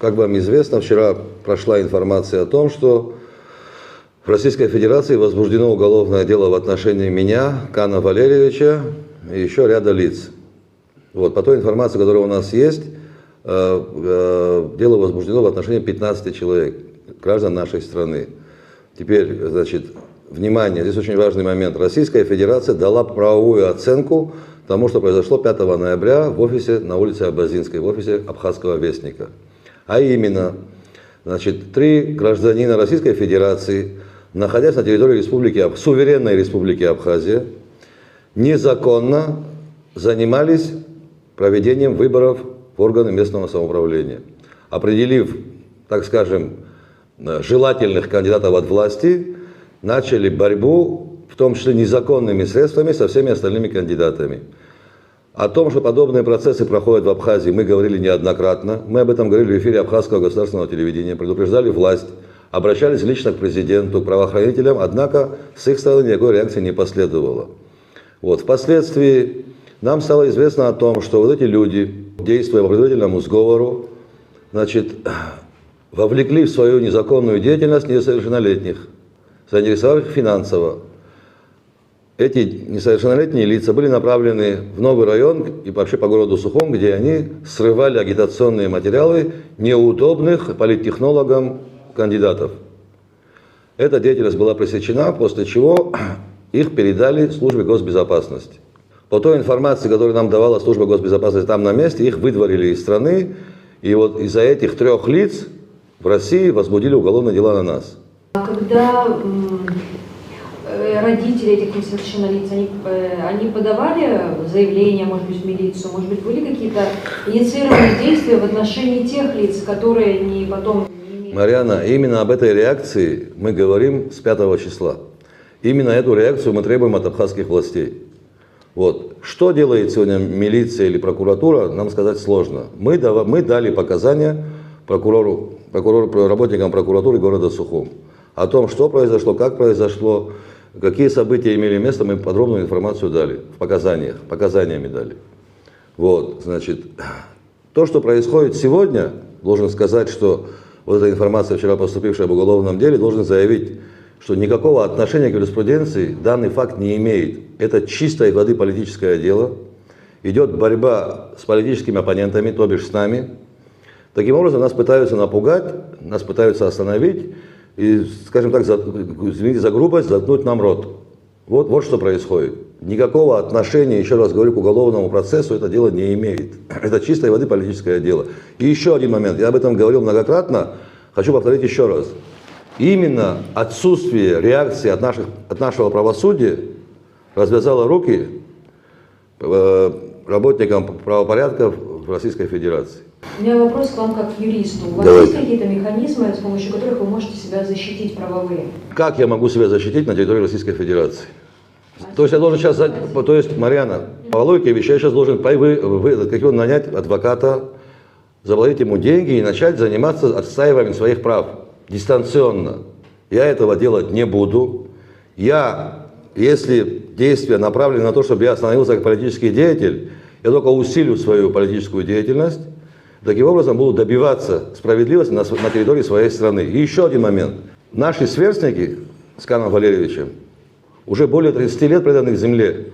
как вам известно, вчера прошла информация о том, что в Российской Федерации возбуждено уголовное дело в отношении меня, Кана Валерьевича и еще ряда лиц. Вот, по той информации, которая у нас есть, дело возбуждено в отношении 15 человек, граждан нашей страны. Теперь, значит, внимание, здесь очень важный момент. Российская Федерация дала правовую оценку тому, что произошло 5 ноября в офисе на улице Абазинской, в офисе Абхазского вестника. А именно, значит, 3 гражданина Российской Федерации, находясь на территории суверенной республики Абхазия, незаконно занимались проведением выборов в органы местного самоуправления, определив, так скажем, желательных кандидатов от власти, начали борьбу, в том числе незаконными средствами, со всеми остальными кандидатами. О том, что подобные процессы проходят в Абхазии, мы говорили неоднократно. Мы об этом говорили в эфире Абхазского государственного телевидения, предупреждали власть, обращались лично к президенту, к правоохранителям, однако с их стороны никакой реакции не последовало. Вот. Впоследствии нам стало известно о том, что вот эти люди, действуя по предварительному сговору, значит, вовлекли в свою незаконную деятельность несовершеннолетних, заинтересовав их финансово. Эти несовершеннолетние лица были направлены в новый район и вообще по городу Сухом, где они срывали агитационные материалы неудобных политтехнологам кандидатов. Эта деятельность была пресечена, после чего их передали службе госбезопасности. По той информации, которую нам давала служба госбезопасности там на месте, их выдворили из страны, и вот из-за этих 3 лиц в России возбудили уголовные дела на нас. Когда родители этих несовершеннолетних лиц, они подавали заявления, может быть, в милицию, может быть, были какие-то инициированные действия в отношении тех лиц, которые потом не имеют... Марьяна, именно об этой реакции мы говорим с 5 числа. Именно эту реакцию мы требуем от абхазских властей. Вот. Что делает сегодня милиция или прокуратура, нам сказать сложно. Мы дали показания работникам прокуратуры города Сухум о том, что произошло, как произошло, какие события имели место, мы подробную информацию дали, в показаниями дали. Вот, значит, то, что происходит сегодня, должен сказать, что вот эта информация, вчера поступившая об уголовном деле, должен заявить, что никакого отношения к юриспруденции данный факт не имеет. Это чистой воды политическое дело. Идет борьба с политическими оппонентами, то бишь с нами. Таким образом, нас пытаются напугать, нас пытаются остановить и, скажем так, извините за грубость, заткнуть нам рот. Вот что происходит. Никакого отношения, еще раз говорю, к уголовному процессу это дело не имеет. Это чистой воды политическое дело. И еще один момент, я об этом говорил многократно, хочу повторить еще раз. Именно отсутствие реакции от нашего правосудия развязало руки работникам правопорядка в Российской Федерации. У меня вопрос к вам как к юристу. У вас есть какие-то механизмы, с помощью которых вы можете себя защитить правовые? Как я могу себя защитить на территории Российской Федерации? То есть я должен сейчас, Марьяна, по логике вещей, я сейчас должен нанять адвоката, заплатить ему деньги и начать заниматься отстаиванием своих прав дистанционно. Я этого делать не буду. Если действия направлены на то, чтобы я остановился как политический деятель, я только усилю свою политическую деятельность. Таким образом, буду добиваться справедливости на территории своей страны. И еще один момент. Наши сверстники с Каном Валерьевичем уже более 30 лет преданы к земле.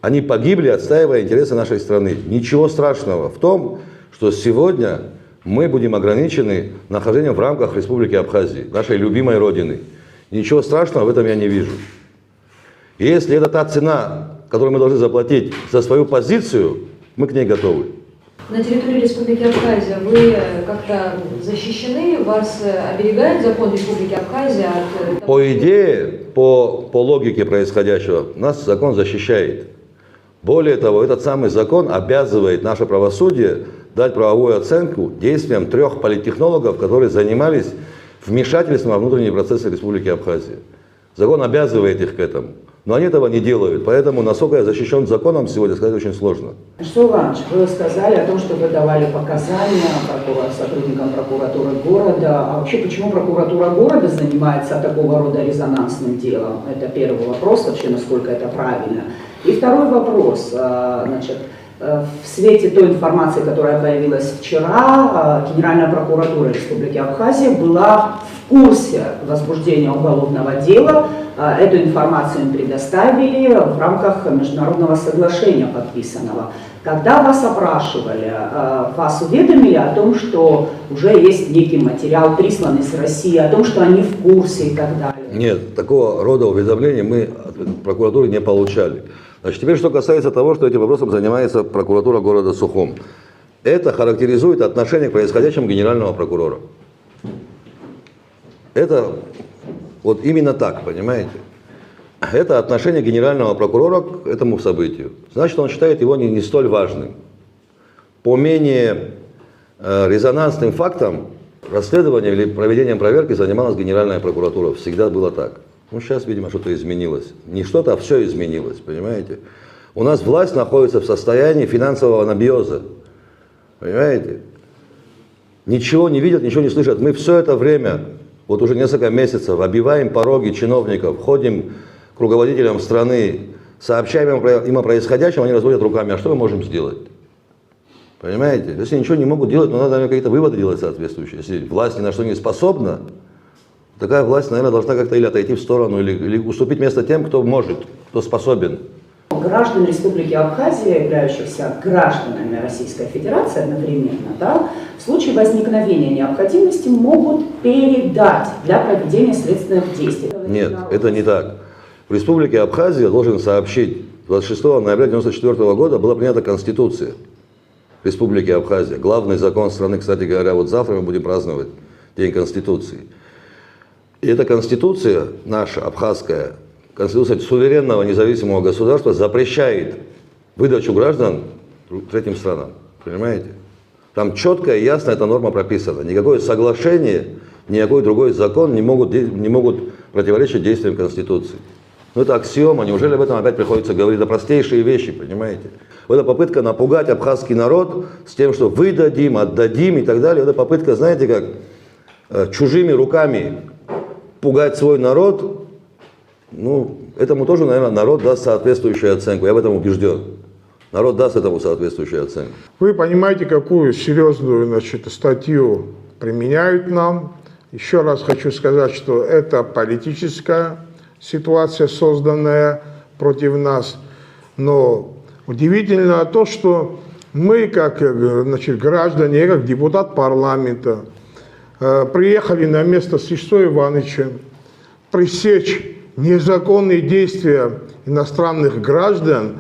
Они погибли, отстаивая интересы нашей страны. Ничего страшного в том, что сегодня мы будем ограничены нахождением в рамках Республики Абхазии, нашей любимой родины. Ничего страшного в этом я не вижу. И если это та цена, которую мы должны заплатить за свою позицию, мы к ней готовы. На территории Республики Абхазия вы как-то защищены? Вас оберегает закон Республики Абхазия от... По идее, по логике происходящего, нас закон защищает. Более того, этот самый закон обязывает наше правосудие дать правовую оценку действиям 3 политтехнологов, которые занимались вмешательством во внутренние процессы Республики Абхазия. Закон обязывает их к этому. Но они этого не делают, поэтому, насколько я защищен законом, сегодня сказать очень сложно. Что, Иванович, вы сказали о том, что вы давали показания сотрудникам прокуратуры города. А вообще, почему прокуратура города занимается такого рода резонансным делом? Это первый вопрос, вообще, насколько это правильно. И второй вопрос. Значит, В свете той информации, которая появилась вчера, Генеральная прокуратура Республики Абхазия была в курсе возбуждения уголовного дела. Эту информацию им предоставили в рамках международного соглашения подписанного. Когда вас опрашивали, вас уведомили о том, что уже есть некий материал, присланный с России, о том, что они в курсе и так далее? Нет, такого рода уведомлений мы от прокуратуры не получали. Значит, теперь, что касается того, что этим вопросом занимается прокуратура города Сухум. Это характеризует отношение к происходящему генерального прокурора. Это вот именно так, понимаете? Это отношение генерального прокурора к этому событию. Значит, он считает его не столь важным. По менее резонансным фактам расследованием или проведением проверки занималась Генеральная прокуратура. Всегда было так. Ну, сейчас, видимо, что-то изменилось. Не что-то, а все изменилось, понимаете? У нас власть находится в состоянии финансового анабиоза. Понимаете? Ничего не видят, ничего не слышат. Мы все это время, вот уже несколько месяцев, обиваем пороги чиновников, ходим к руководителям страны, сообщаем им о происходящем, они разводят руками. А что мы можем сделать? Понимаете? Если ничего не могут делать, но надо, наверное, какие-то выводы делать соответствующие. Если власть ни на что не способна, такая власть, наверное, должна как-то или отойти в сторону, или уступить место тем, кто может, кто способен. Граждан Республики Абхазия, являющихся гражданами Российской Федерации одновременно, да, в случае возникновения необходимости могут передать для проведения следственных действий. Нет, это не так. В Республике Абхазия, должен сообщить, 26 ноября 1994 года была принята Конституция Республики Абхазия. Главный закон страны, кстати говоря, вот завтра мы будем праздновать День Конституции. И эта Конституция наша, абхазская, Конституция суверенного независимого государства запрещает выдачу граждан третьим странам. Понимаете? Там четко и ясно эта норма прописана. Никакое соглашение, никакой другой закон не могут противоречить действиям Конституции. Ну это аксиома, неужели об этом опять приходится говорить? Это простейшие вещи, понимаете? Это попытка напугать абхазский народ с тем, что выдадим, отдадим и так далее. Это попытка, знаете, как чужими руками пугать свой народ. Ну, этому тоже, наверное, народ даст соответствующую оценку. Я в этом убежден. Народ даст этому соответствующую оценку. Вы понимаете, какую серьезную, значит, статью применяют нам. Еще раз хочу сказать, что это политическая ситуация, созданная против нас. Но удивительно то, что мы, как, значит, граждане, как депутат парламента, приехали на место с Ишсой Ивановичем пресечь незаконные действия иностранных граждан,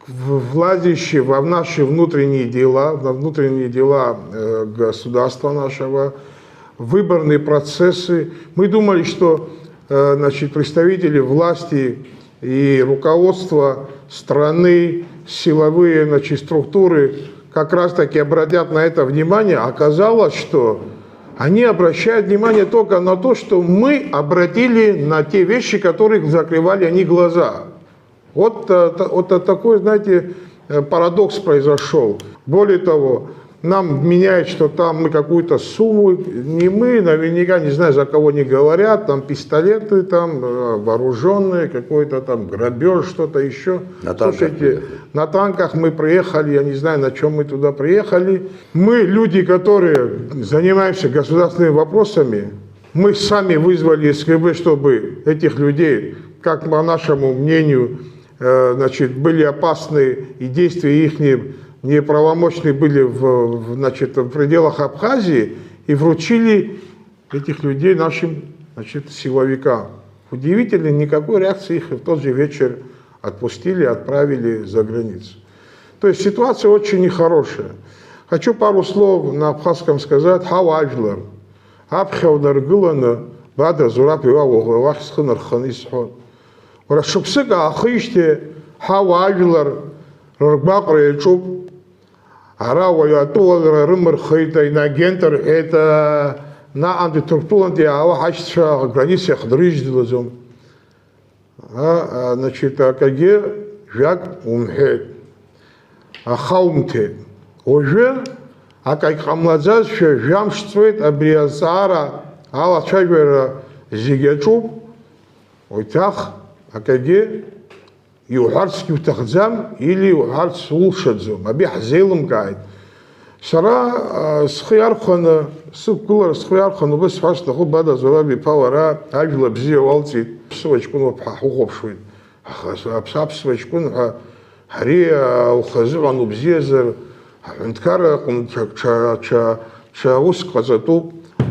влазящие в наши внутренние дела, государства нашего, выборные процессы. Мы думали, что, значит, представители власти и руководство страны, силовые, значит, структуры как раз-таки обратят на это внимание. Оказалось, что они обращают внимание только на то, что мы обратили на те вещи, которые закрывали они глаза. Вот такой, знаете, парадокс произошел. Более того, нам меняют, что там мы какую-то сумму, не мы, наверняка, не знаю, за кого не говорят, там пистолеты, там вооруженные, какой-то там грабеж, что-то еще. Слушайте, на танках мы приехали, я не знаю, на чем мы туда приехали. Мы, люди, которые занимаемся государственными вопросами, мы сами вызвали СКБ, чтобы этих людей, как по нашему мнению, значит, были опасны и действия их неправомочные были значит, в пределах Абхазии, и вручили этих людей нашим, значит, силовикам. Удивительно, никакой реакции, их в тот же вечер отпустили, отправили за границу. То есть ситуация очень нехорошая. Хочу пару слов на абхазском сказать. Хаважлар. Абхевнар гылана, бада зурап ива вахс хынар ханисхон. Рашупсыка ахыште хаважлар рбакры чуп. Арау я туалра рымыр хейта инагентер это на антитруктуланте ава хачша граница хдрыждилазом. Значит, акаге жак умхет. Ахаумте. Уже акай хамладзаз ше жамшцвет абриазара ала чайвера зигячуп. Ойтах акаге иуҳәарцгьы уҭахӡам или иуҳәарц улшаӡом, аби ҳзеилымкааит. Сара схы иархәаны, сықәгылара схы иархәаны убас сҳәар сҭахуп, Бада Зураб-иԥа, уара ажәла бзиа уалҵит, ԥсыуа ҷкәын ҳухәаԥшуеит. Аха аԥсуа ҷкәын ҳәа ари ухазыҟан убзиазар, ҳҳәынҭқарра аҟнытә ҽа уск ҟаҵатәуп.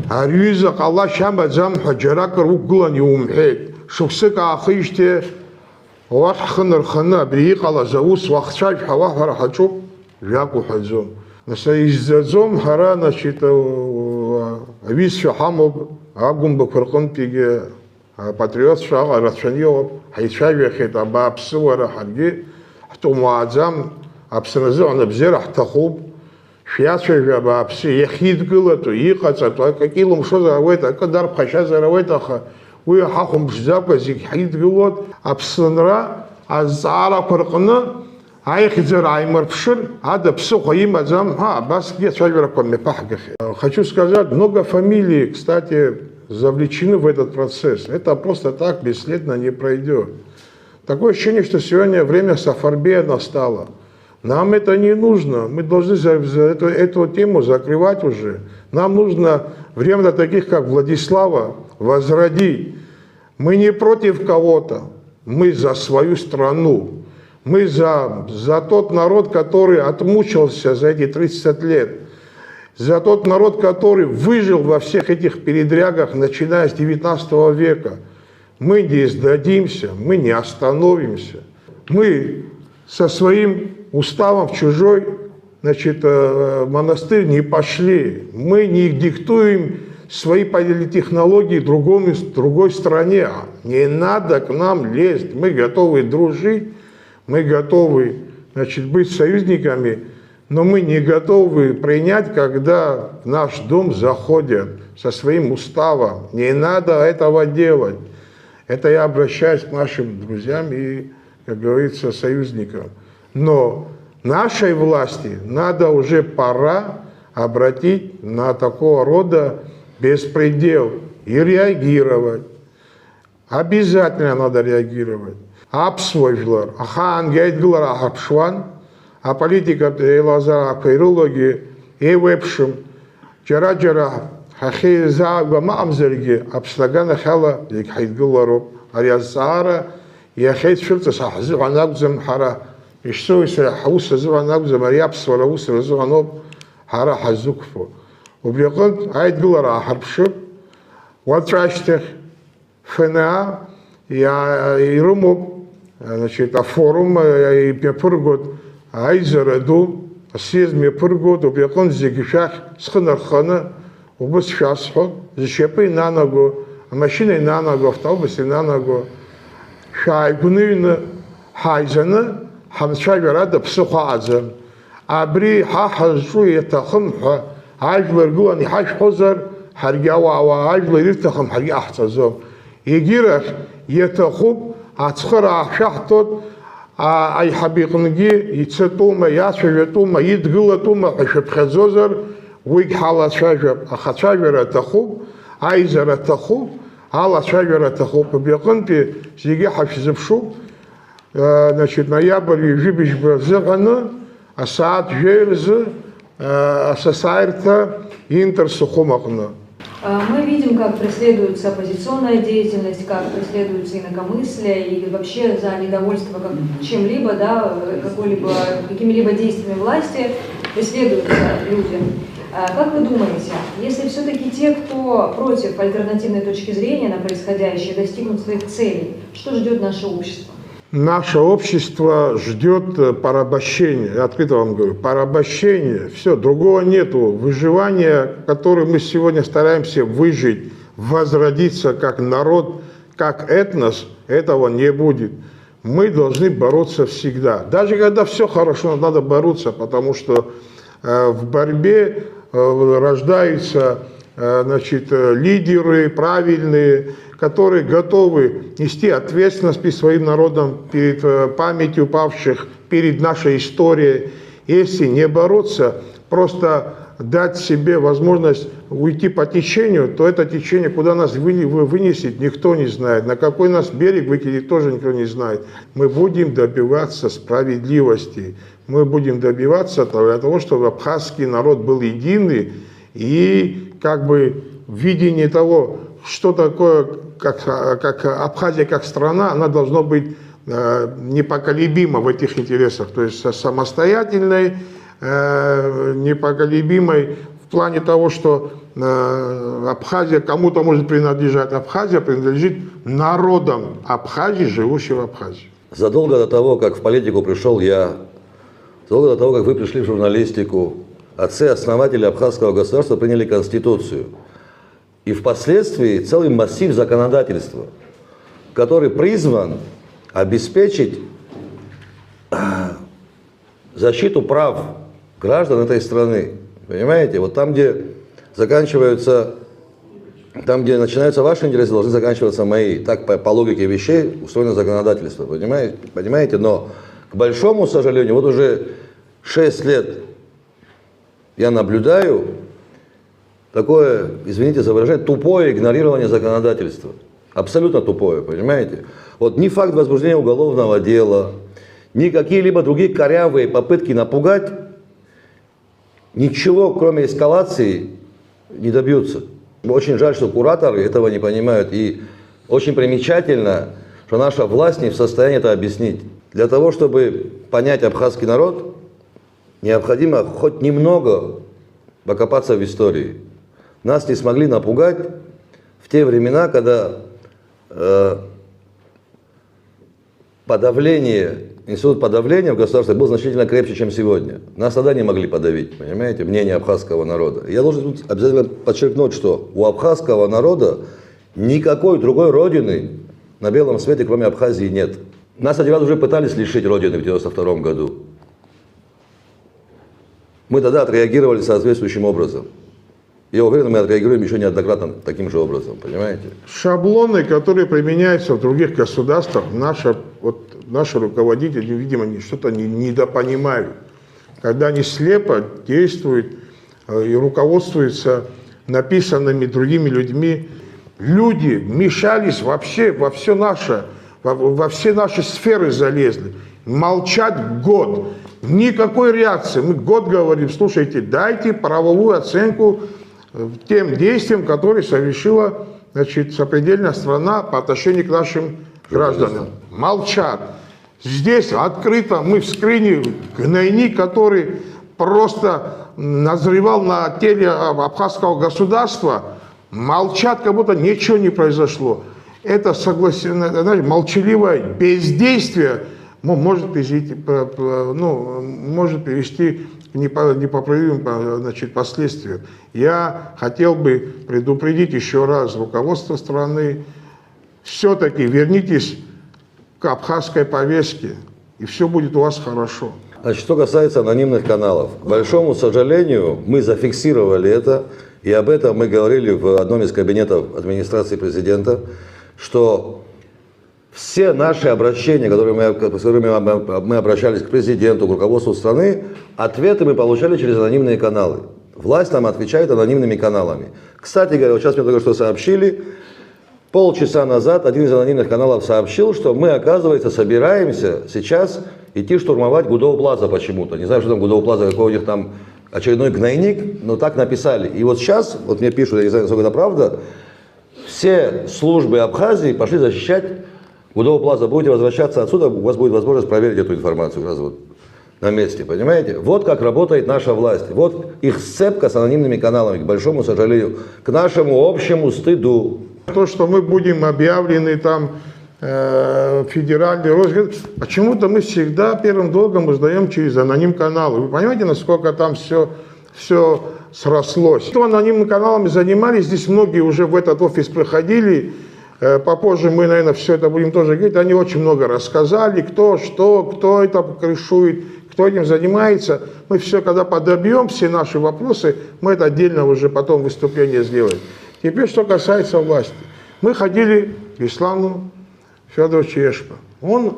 Ари аҩыза ҟалашьа амаӡам ҳәа џьаракыр уқәгылан иумҳәеит. Шықәсык аахижьҭеи уахь ҳхы нырханы абри иҟалаз аус уахцәажәҳәа уаҳәара ҳаҿуп, жәак уҳәаӡом. Нас изӡаӡом ҳара аҩызцәа ҳамоуп, агәымбақәа рҟынтәигьы апатриотцәа рацәаны иҟоуп, ҳаицәажәахьеит абааԥсыуара, ҳаргьы ҳтәымуааӡам, Аԥсны азыҳәан абзиара ҳҭахуп, шәиацәажәа абааԥсы, иахьидгылатәу, иҟаҵатәу, акы илымшозар ауеит, акы дарԥхашьазар ауеит, аха уи ҳахәымԥшӡакәа зегь ҳидгылоит. Аԥсынра азҵаарақәа рҟны аихьӡара ааимырԥшыр, ада ԥсыхәа имаӡам ҳәа, абасгьы ацәажәарақәа мҩаԥаҳгахьеит. Хочу сказать, много фамилий, кстати, завлечены в этот процесс. Это просто так бесследно не пройдет. Такое ощущение, что сегодня время Сафарбея настало. Нам это не нужно. Мы должны эту тему закрывать уже. Нам нужно время таких, как Владислава, возродить. Мы не против кого-то. Мы за свою страну. Мы за тот народ, который отмучился за эти 30 лет. За тот народ, который выжил во всех этих передрягах, начиная с 19 века. Мы не сдадимся, мы не остановимся. Мы со своим уставом в чужой, монастырь не пошли. Мы не диктуем свои политтехнологии другой стране. Не надо к нам лезть. Мы готовы дружить, мы готовы, быть союзниками, но мы не готовы принять, когда в наш дом заходят со своим уставом. Не надо этого делать. Это я обращаюсь к нашим друзьям и, как говорится, союзникам. Но нашей власти надо уже пора обратить на такого рода беспредел и реагировать. Обязательно надо реагировать. Аԥсуажәлар, ахаан иааидгылара аҳарԥшуан, аполитикатә еилазаара аирылогьы еиуеиԥшым, џьара-џьара ҳахьеизаагәам аҟамзаргьы Аԥсны аганахьала зегь ҳаидгылароуп. Ари азҵаара иахьеицәырҵыз ҳзыҳәан акәӡам, ҳара ишсоуи сара ҳус азыҳәан акәӡам, ари аԥсуара аус рзыҳәан ауп ҳара ҳазықәԥо. Убри аҟнытә аидгылара ааҳарԥшып, уаҵәы ашьҭахь ФНА ирымоуп афорум имҩаԥыргоит, аизара ду, асъезд мҩаԥыргоит, убри аҟнытә зегьы шәахь схы нарханы убыс шәасҳәот, зшьапы инанаго, амашьына инанаго, автобус инанаго, шәааигәныҩны ҳааизаны ҳамцәажәарада ԥсыхәа аҟаӡам. Абри ҳа ҳазҿу иаҭахым ҳәа ажәлар ргылан иҳашәҳәозар, ҳаргьы ауаа ажәлар ирҭахым, ҳаргьы ҟаҳҵаӡом. Егьирахь иаҭахуп ацхыраара ҳшәаҳҭоит, аиҳаб иҟнгьы ицатәума, иацәажәатәума, идгылатәума ҳәа шәыԥхьаӡозар, уигь ҳалацәажәап. Аха ацәажәара аҭахуп, аизара аҭахуп, алацәажәара аҭахуп. Убри аҟынтәи зегьы ҳашәзыԥшуп, ноиабр ҩажәибжьба рзыҳәаны асааҭ 2 рзы асасааирҭа Интер Сухум аҟны. Мы видим, как преследуется оппозиционная деятельность, как преследуется инакомыслие и вообще за недовольство чем-либо, да, какими-либо действиями власти преследуются люди. Как вы думаете, если все-таки те, кто против альтернативной точки зрения на происходящее, достигнут своих целей, что ждет наше общество? Наше общество ждет порабощения, я открыто вам говорю, порабощения, все, другого нету. Выживание, которое мы сегодня стараемся выжить, возродиться как народ, как этнос, этого не будет. Мы должны бороться всегда. Даже когда все хорошо, надо бороться, потому что в борьбе рождаются лидеры правильные, которые готовы нести ответственность перед своим народом, перед памятью павших, перед нашей историей. Если не бороться, просто дать себе возможность уйти по течению, то это течение, куда нас вынесет, никто не знает. На какой нас берег выкинет, тоже никто не знает. Мы будем добиваться справедливости. Мы будем добиваться для того, чтобы абхазский народ был единый. И как бы видение того, что такое, как Абхазия как страна, она должна быть непоколебима в этих интересах. То есть самостоятельной, непоколебимой в плане того, что Абхазия кому-то может принадлежать. Абхазия принадлежит народам Абхазии, живущим в Абхазии. Задолго до того, как в политику пришел я, задолго до того, как вы пришли в журналистику, отцы-основатели абхазского государства приняли Конституцию. И впоследствии целый массив законодательства, который призван обеспечить защиту прав граждан этой страны. Понимаете? Вот там, где начинаются ваши интересы, должны заканчиваться мои. Так, по логике вещей, устроено законодательство. Понимаете? Но, к большому сожалению, вот уже 6 лет я наблюдаю такое, извините за выражение, тупое игнорирование законодательства. Абсолютно тупое, понимаете? Вот ни факт возбуждения уголовного дела, ни какие-либо другие корявые попытки напугать, ничего, кроме эскалации, не добьются. Очень жаль, что кураторы этого не понимают. И очень примечательно, что наша власть не в состоянии это объяснить. Для того, чтобы понять абхазский народ, необходимо хоть немного покопаться в истории. Нас не смогли напугать в те времена, когда институт подавления в государстве был значительно крепче, чем сегодня. Нас тогда не могли подавить, понимаете, мнение абхазского народа. Я должен тут обязательно подчеркнуть, что у абхазского народа никакой другой родины на белом свете, кроме Абхазии, нет. Нас один раз уже пытались лишить родины в 1992 году. Мы тогда отреагировали соответствующим образом. Я уверен, мы отреагируем еще неоднократно таким же образом, понимаете? Шаблоны, которые применяются в других государствах, наши руководители, видимо, что-то недопонимают. Когда они слепо действуют и руководствуются написанными другими людьми, люди вмешались вообще во все наши сферы залезли. Молчат год. Никакой реакции. Мы год говорим, слушайте, дайте правовую оценку тем действиям, которые совершила, сопредельная страна по отношению к нашим гражданам. Молчат. Здесь открыто мы вскрыли гнойник, который просто назревал на теле абхазского государства. Молчат, как будто ничего не произошло. Это молчаливое бездействие может привести к непоправимым последствиям. Я хотел бы предупредить еще раз руководство страны, все-таки вернитесь к абхазской повестке, и все будет у вас хорошо. Значит, что касается анонимных каналов. К большому сожалению, мы зафиксировали это, и об этом мы говорили в одном из кабинетов администрации президента, что все наши обращения, с которыми мы обращались к президенту, к руководству страны, ответы мы получали через анонимные каналы. Власть нам отвечает анонимными каналами. Кстати говоря, вот сейчас мне только что сообщили, полчаса назад один из анонимных каналов сообщил, что мы, оказывается, собираемся сейчас идти штурмовать Гудоу Плаза почему-то. Не знаю, что там Гудоу Плаза, какой у них там очередной гнойник, но так написали. И вот сейчас, вот мне пишут, я не знаю, насколько это правда, все службы Абхазии пошли защищать Гудоу Плаза. Будете возвращаться отсюда, у вас будет возможность проверить эту информацию раз вот на месте, понимаете? Вот как работает наша власть. Вот их сцепка с анонимными каналами, к большому сожалению, к нашему общему стыду. То, что мы будем объявлены там федеральный розыск, почему-то мы всегда первым долгом сдаем через аноним каналы. Вы понимаете, насколько там все срослось? Кто анонимными каналами занимались, здесь многие уже в этот офис приходили. Попозже мы, наверное, все это будем тоже говорить. Они очень много рассказали, кто это крышует, кто этим занимается. Мы все, когда подобьем все наши вопросы, мы это отдельно уже потом выступление сделаем. Теперь, что касается власти. Мы ходили к Ислану Федоровичу Эшпа. Он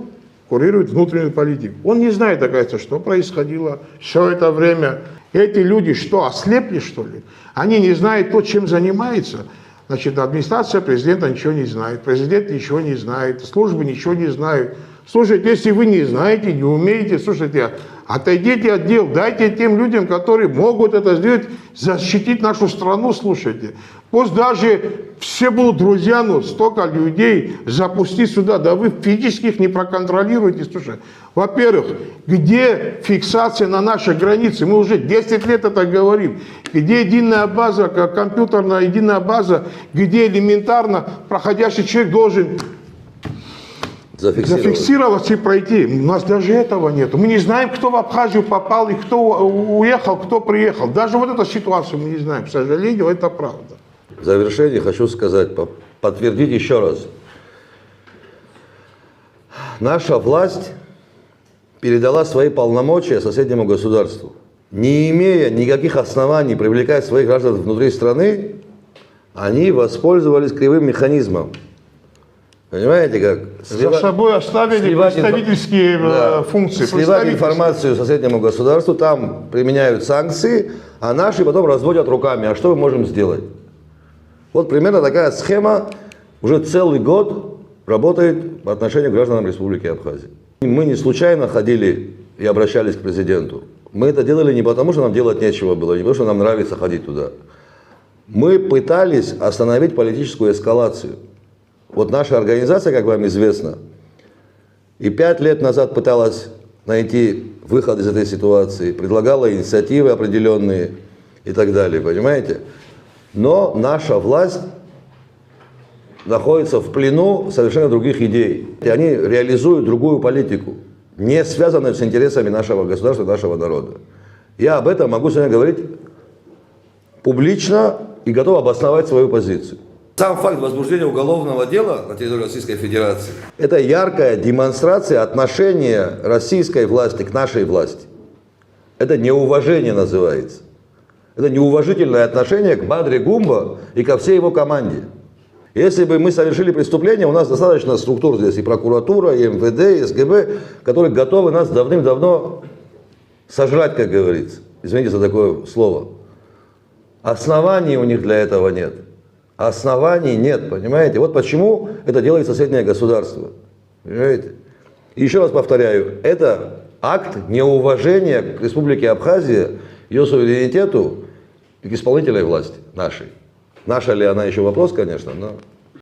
курирует внутреннюю политику. Он не знает, оказывается, что происходило все это время. Эти люди что, ослепли, что ли? Они не знают то, чем занимается. Значит, администрация президента ничего не знает, президент ничего не знает, службы ничего не знают. Слушайте, если вы не знаете, не умеете, слушайте, отойдите от дел, дайте тем людям, которые могут это сделать, защитить нашу страну, слушайте. Пусть даже все будут друзья, но столько людей запустить сюда, да вы физически их не проконтролируете, слушай. Во-первых, где фиксация на нашей границе? Мы уже 10 лет это говорим. Где единая база, компьютерная единая база, где элементарно проходящий человек должен зафиксировать и пройти. У нас даже этого нет. Мы не знаем, кто в Абхазию попал и кто уехал, кто приехал. Даже вот эту ситуацию мы не знаем. К сожалению, это правда. В завершение хочу сказать, подтвердить еще раз. Наша власть передала свои полномочия соседнему государству. Не имея никаких оснований привлекать своих граждан внутри страны, они воспользовались кривым механизмом. Понимаете, как? За собой оставили представительские функции. Сливать информацию соседнему государству, там применяют санкции, а наши потом разводят руками. А что мы можем сделать? Вот примерно такая схема уже целый год работает по отношению к гражданам Республики Абхазия. Мы не случайно ходили и обращались к президенту. Мы это делали не потому, что нам делать нечего было, не потому, что нам нравится ходить туда. Мы пытались остановить политическую эскалацию. Вот наша организация, как вам известно, и 5 лет назад пыталась найти выход из этой ситуации, предлагала инициативы определенные и так далее, понимаете? Но наша власть находится в плену совершенно других идей. И они реализуют другую политику, не связанную с интересами нашего государства, нашего народа. Я об этом могу сегодня говорить публично и готов обосновать свою позицию. Сам факт возбуждения уголовного дела на территории Российской Федерации – это яркая демонстрация отношения российской власти к нашей власти. Это неуважение называется. Это неуважительное отношение к Бадре Гумбо и ко всей его команде. Если бы мы совершили преступление, у нас достаточно структур здесь, и прокуратура, и МВД, и СГБ, которые готовы нас давным-давно сожрать, как говорится. Извините за такое слово. Оснований у них для этого нет. Оснований нет, понимаете? Вот почему это делает соседнее государство. Понимаете? И еще раз повторяю, это акт неуважения к Республике Абхазия, ее суверенитету и к исполнительной власти нашей. Наша ли она еще вопрос, конечно, но...